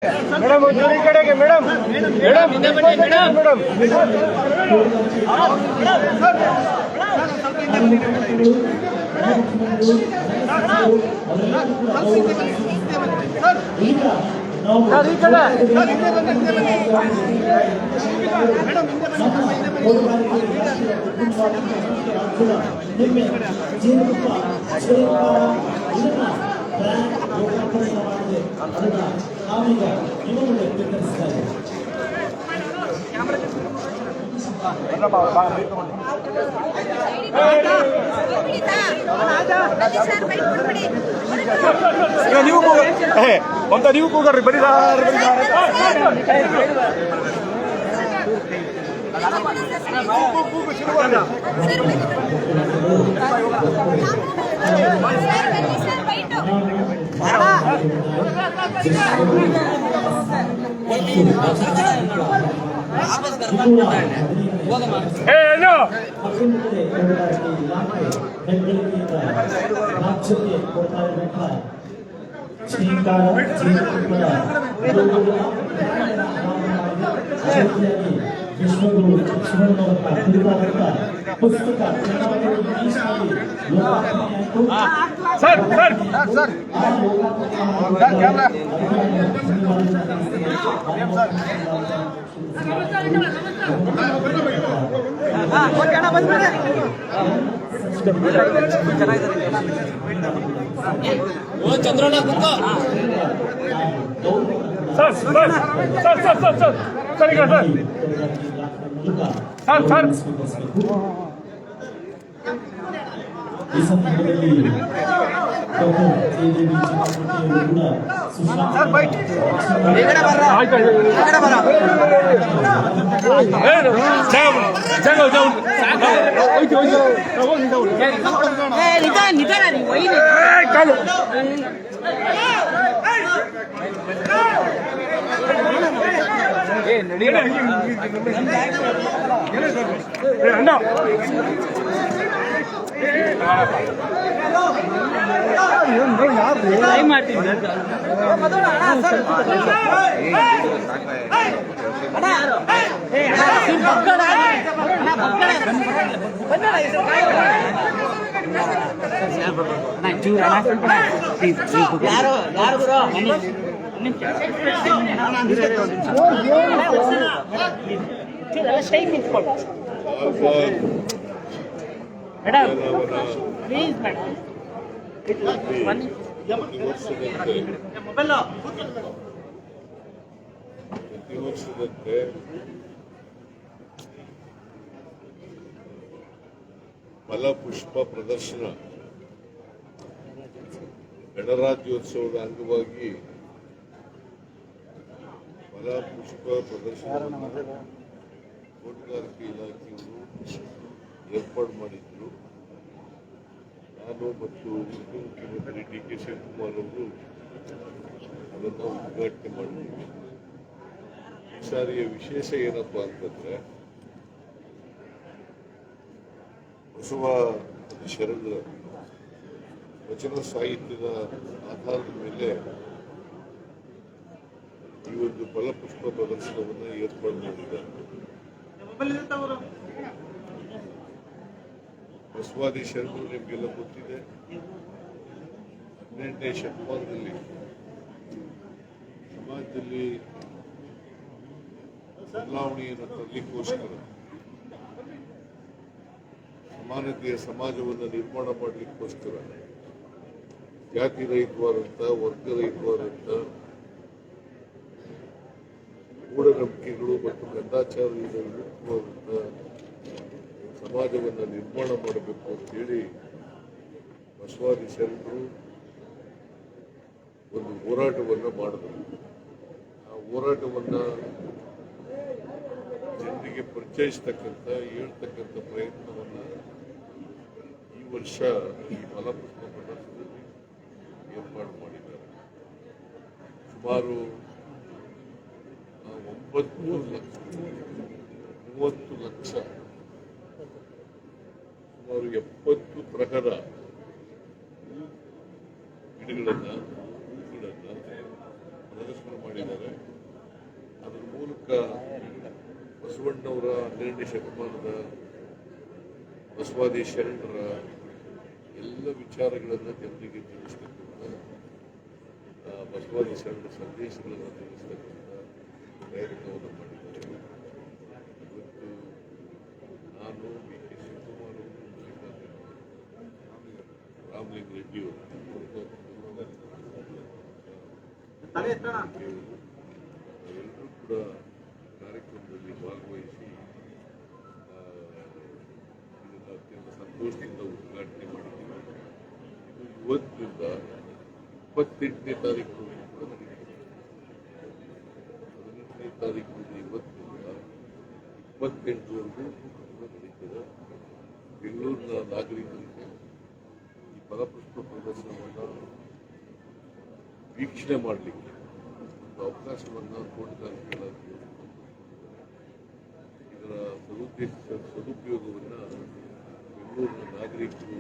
Madam ಒಂಚೂರು ಈ ಕಡೆಗೆ ಮೇಡಮ್ ಮೇಡಮ್ ಮೇಡಮ್ ಸರ್ ಈ ಕಡೆ ನೀವು ಅಂತ ನೀವು ಕೂಗ್ರಿ ಬರೀ ವಿಶ್ವಗುರು ಶಿವನವರ ಪುಸ್ತಕ sir sir sir Chandranna sir sir sir sir sir sir sir ಈಗ ಸರ್ ಸರ್ ಸರ್ ಈ ಸಂದರ್ಭದಲ್ಲಿ ಮೇಡಮ್ ಪ್ಲೀಸ್ ಮೇಡಮ್ ಪ್ರತಿ ವರ್ಷದಂತೆ ಫಲಪುಷ್ಪ ಪ್ರದರ್ಶನ ಗಣರಾಜ್ಯೋತ್ಸವದ ಅಂಗವಾಗಿ ಫಲಪುಷ್ಪ ಪ್ರದರ್ಶನವನ್ನು ತೋಟಗಾರಿಕೆ ಇಲಾಖೆಯವರು ಏರ್ಪಾಡು ಮಾಡಿದ್ರು. ನಾನು ಮತ್ತು ಉಪಮುಖ್ಯಮಂತ್ರಿ ಡಿ ಕೆ ಶಿವಕುಮಾರ್ ಅವರು ಅದನ್ನು ಉದ್ಘಾಟನೆ ಮಾಡಿದ್ದೀವಿ. ಈ ಸಾರಿಯ ವಿಶೇಷ ಏನಪ್ಪ ಅಂತಂದ್ರೆ ಬಸವ ಶರಣರ ವಚನ ಸಾಹಿತ್ಯದ ಆಧಾರದ ಮೇಲೆ ಈ ಒಂದು ಫಲಪುಷ್ಪ ಪ್ರದರ್ಶನವನ್ನು ಏರ್ಪಾಡು ಮಾಡಿದ್ದಾರೆ. ಬಸವಾದಿ ಶರಣರು ನಿಮಗೆಲ್ಲ ಗೊತ್ತಿದೆ. 18ನೇ ಶತಮಾನದಲ್ಲಿ ಸಮಾಜದಲ್ಲಿ ಬದಲಾವಣೆಯನ್ನು ತರಲಿಕ್ಕೋಸ್ಕರ ಸಮಾನತೆಯ ಸಮಾಜವನ್ನು ನಿರ್ಮಾಣ ಮಾಡಲಿಕ್ಕೋಸ್ಕರ ಜಾತಿ ರಹಿತವಾದಂಥ ವರ್ಗ ರಹಿತವಾದಂಥ ಮೂಢನಂಬಿಕೆಗಳು ಮತ್ತು ಗಂಧಾಚಾರದಿಂದ ವಿರುದ್ಧವಾದಂಥ ಸಮಾಜವನ್ನು ನಿರ್ಮಾಣ ಮಾಡಬೇಕು ಅಂತೇಳಿ ಬಸವಾದಿ ಶರಣರು ಒಂದು ಹೋರಾಟವನ್ನು ಮಾಡಿದರು. ಆ ಹೋರಾಟವನ್ನು ಜನರಿಗೆ ಪರಿಚಯಿಸ್ತಕ್ಕಂಥ ಹೇಳ್ತಕ್ಕಂಥ ಪ್ರಯತ್ನವನ್ನು ಈ ವರ್ಷ ಈ ಫಲಪುಷ್ಪ ಪ್ರದರ್ಶನದಲ್ಲಿ ಏರ್ಪಾಡು ಮಾಡಿದ್ದಾರೆ. ಸುಮಾರು 30 ಲಕ್ಷ ಸುಮಾರು 70 ತರಹದ ಗಿಡಗಳನ್ನು ಪ್ರದರ್ಶನ ಮಾಡಿದ್ದಾರೆ. ಬಸವಣ್ಣವರ 12ನೇ ಶತಮಾನದ ಬಸವಾದಿ ಶರಣರ ಎಲ್ಲ ವಿಚಾರಗಳನ್ನು ಜನರಿಗೆ ತಿಳಿಸ್ತಕ್ಕಂಥ ಬಸವಾದಿ ಶರಣರ ಸಂದೇಶಗಳನ್ನು ತಿಳಿಸ್ತಕ್ಕಂಥ ಪ್ರಯತ್ನವನ್ನು ಮಾಡಿದ್ದಾರೆ. ಇವತ್ತು ನಾನು ಬಿ ಕೆ ಶಿವಕುಮಾರ್ ರಾಮಲಿಂಗ ರೆಡ್ಡಿಯವರು ಎಲ್ಲರೂ ಕೂಡ ಕಾರ್ಯಕ್ರಮದಲ್ಲಿ ಭಾಗವಹಿಸಿ ಇದನ್ನು ಅತ್ಯಂತ ಸಂತೋಷದಿಂದ ಉದ್ಘಾಟನೆ ಮಾಡಿದ್ದೀವಿ. ಇದು ಇವತ್ತಿನಿಂದ 28ನೇ ತಾರೀಕು ಕೂಡ ನಡೀತದೆ. 18ನೇ ತಾರೀಕು ಇವತ್ತಿನಿಂದ 28ರವರೆಗೂ ಕೂಡ ನಡೀತದೆ. ಬೆಂಗಳೂರಿನ ನಾಗರಿಕರಿಗೆ ಈ ಫಲಪುಷ್ಪ ಪ್ರದರ್ಶನವನ್ನು ವೀಕ್ಷಣೆ ಮಾಡಲಿಕ್ಕೆ ಒಂದು ಅವಕಾಶವನ್ನು ತೋಟಗಾರಿಕೆ ಇದರ ಸದುಪಯೋಗವನ್ನು ಬೆಂಗಳೂರಿನ ನಾಗರಿಕರು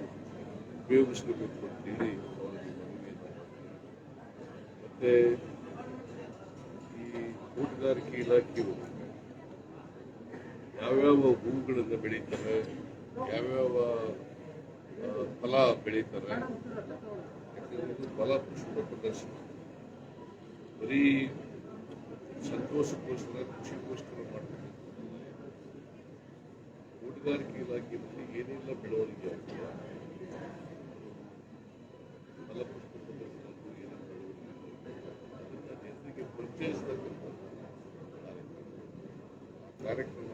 ಉಪಯೋಗಿಸಬೇಕು ಅಂತೇಳಿ ಅವರಿಗೆ ಮನವಿಯನ್ನು ಮತ್ತೆ ಈ ತೋಟಗಾರಿಕೆ ಇಲಾಖೆಯವರು ಯಾವ್ಯಾವ ಹೂವುಗಳನ್ನು ಬೆಳೀತಾರೆ, ಯಾವ್ಯಾವ ಫಲ ಬೆಳೀತಾರೆ, ಯಾಕಂದ್ರೆ ಫಲ ಪುಷ್ಪ ಪ್ರದರ್ಶನ ಬರೀ ಸಂತೋಷಕ್ಕೋಸ್ಕರ ಖುಷಿಗೋಸ್ಕರ ಮಾಡ್ತಾರೆ. ತೋಟಗಾರಿಕೆ ಇಲಾಖೆಯಲ್ಲಿ ಏನೆಲ್ಲ ಬೆಳವಣಿಗೆ ಆಗಿದೆಯಾ, ಫಲಪುಷ್ಪ ಪ್ರದರ್ಶನ ಏನೆಲ್ಲ ಬೆಳವಣಿಗೆ ಅದನ್ನು ಜನರಿಗೆ ಪರಿಚಯಿಸತಕ್ಕಂಥ ಕಾರ್ಯಕ್ರಮ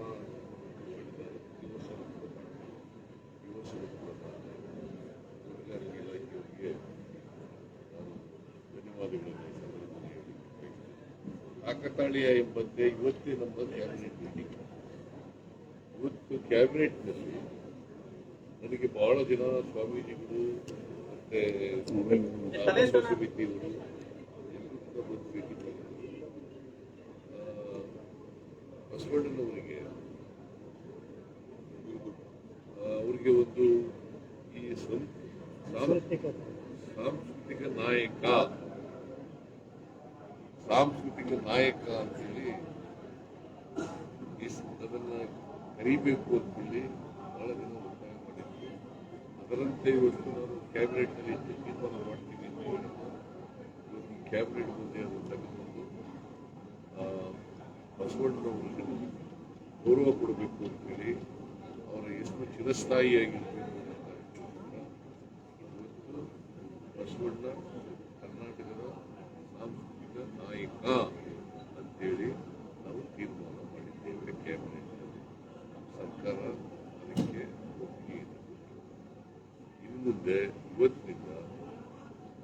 ಯುವಸರು ಕೂಡ ತೋಟಗಾರಿಕೆ ಇಲಾಖೆಯವರಿಗೆ ಧನ್ಯವಾದಗಳನ್ನು ಕಾಕತಾಳೀಯ ಎಂಬಂತೆ ಇವತ್ತೇ ನಮ್ಮ ಕ್ಯಾಬಿನೆಟ್ ಮೀಟಿಂಗ್. ಇವತ್ತು ಕ್ಯಾಬಿನೆಟ್ನಲ್ಲಿ ನನಗೆ ಬಹಳ ಜನ ಸ್ವಾಮೀಜಿಗಳು ಮತ್ತೆ ಸಮಿತಿಗಳು ಎಲ್ಲರೂ ಕೂಡ ಬಂದು ಭೇಟಿ ಮಾಡಿದ್ದಾರೆ. ಬಸವಣ್ಣನವರಿಗೆ ಅವರಿಗೆ ಒಂದು ಈ ಸಾಂಸ್ಕೃತಿಕ ನಾಯಕ ಅಂತೇಳಿ ಅದನ್ನ ಕರಿಬೇಕು ಅಂತೇಳಿ ಬಹಳ ಜನ ಒತ್ತಾಯ ಮಾಡಿದ್ರು. ಅದರಂತೆ ಇವತ್ತು ನಾನು ಕ್ಯಾಬಿನೆಟ್ನಲ್ಲಿ ತೀರ್ಮಾನ ಮಾಡ್ತೀನಿ ಅಂತ ಹೇಳಿದ್ದು. ಇವತ್ತು ಕ್ಯಾಬಿನೆಟ್ ಮುಂದೆ ಅದು ತೆಗೆದುಕೊಂಡು ಬಸವಣ್ಣನವರಿಗೆ ಗೌರವ ಕೊಡಬೇಕು ಅಂತೇಳಿ ಅವರ ಎಷ್ಟು ಚಿರಸ್ಥಾಯಿಯಾಗಿರಬೇಕು ಅನ್ನೋ ಇವತ್ತು ಬಸವಣ್ಣ ಕರ್ನಾಟಕದ ಸಾಂಸ್ಕೃತಿಕ ನಾಯಕ ಅಂತೇಳಿ ನಾವು ತೀರ್ಮಾನ ಮಾಡಿದ್ದೇವೆ. ಕ್ಯಾಬಿನೆಟ್ ಸರ್ಕಾರ ಅದಕ್ಕೆ ಒಪ್ಪಿಗೆ ಇದೆ. ಇನ್ನು ಮುಂದೆ ಇವತ್ತಿನಿಂದ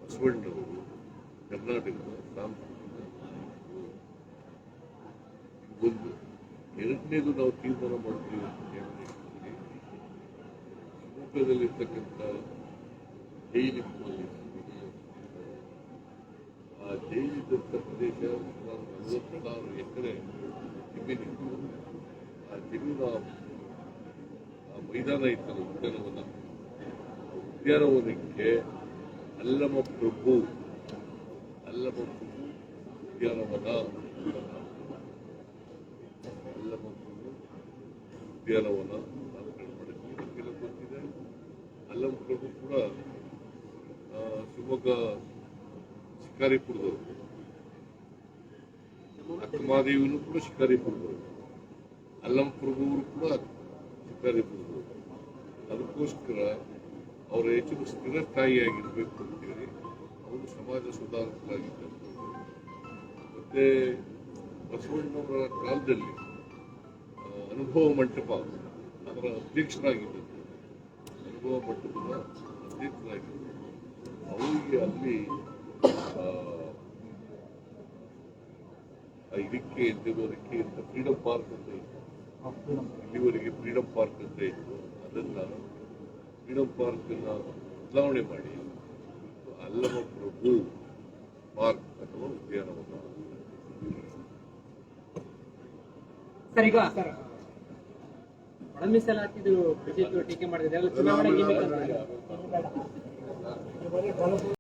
ಬಸವಣ್ಣವರು ಕರ್ನಾಟಕದ ಸಾಂಸ್ಕೃತಿಕ ನಾಯಕರು. ಒಂದು ಎರಡನೇದು ನಾವು ತೀರ್ಮಾನ ಮಾಡ್ತೀವಿ ಅಂತ ಕ್ಯಾಬಿನೆಟ್ನಲ್ಲಿ ಶಿವಮೊಗ್ಗದಲ್ಲಿರ್ತಕ್ಕಂಥ ಜೈಲಿನಲ್ಲಿ ಆ ಜೈಲಿದ್ದಂಥ ಪ್ರದೇಶ ಸುಮಾರು 46 ಎಕರೆ ಜಮೀನಿತ್ತು. ಆ ಜಮೀನು ಆ ಮೈದಾನ ಇತ್ತಲ್ಲ ಉದ್ಯಾನವನಕ್ಕೆ ಅಲ್ಲಮಪ್ರಭು ಉದ್ಯಾನವನ ಉದ್ಯಾನವನ ನಾಮಕರಣ ಮಾಡಿದ್ವಿ. ನಮಗೆಲ್ಲ ಗೊತ್ತಿದೆ ಅಲ್ಲಮಪ್ರಭು ಕೂಡ ಶಿವಮೊಗ್ಗ ಶಿಕಾರಿಪುರದವರು, ಅಕ್ಕಮಾದೇವಿನೂ ಕೂಡ ಶಿಕಾರಿಪುರದವರು, ಅಲ್ಲಮಪ್ರಭುವರು ಕೂಡ ಶಿಕಾರಿಪುರದವರು. ಅದಕ್ಕೋಸ್ಕರ ಅವರ ಹೆಚ್ಚು ಸ್ಥಿರಸ್ಥಾಯಿಯಾಗಿರಬೇಕು ಅಂತೇಳಿ ಅವರು ಸಮಾಜ ಸುಧಾರಕರಾಗಿದ್ದರು. ಮತ್ತೆ ಬಸವಣ್ಣವರ ಕಾಲದಲ್ಲಿ ಅನುಭವ ಮಂಟಪ ಅದರ ಅಧ್ಯಕ್ಷರಾಗಿದ್ದರು. ಅನುಭವ ಮಂಟಪದ ಅಧ್ಯಕ್ಷರಾಗಿದ್ದರು. ಅವರಿಗೆ ಅಲ್ಲಿ ಇದಕ್ಕೆ ಎದ್ದಿರೋದಕ್ಕೆ ಅಂತ ಫ್ರೀಡಂ ಪಾರ್ಕ್ ಅಂತ ಇತ್ತು. ಇಲ್ಲಿವರೆಗೆ ಫ್ರೀಡಂ ಪಾರ್ಕ್ ಅಂತ ಇತ್ತು. ಅದನ್ನ ಫ್ರೀಡಂ ಪಾರ್ಕ್ ಬದಲಾವಣೆ ಮಾಡಿ ಅಲ್ಲಮಪ್ರಭು ಪಾರ್ಕ್ ಅಥವಾ ಉದ್ಯಾನವನ. ಸರ್, ಈಗ ಒಳ ಮೀಸಲಾತಿದು ಬಿಜೆಪಿ ಟೀಕೆ ಮಾಡಿದ್ರೆ ಚುನಾವಣೆ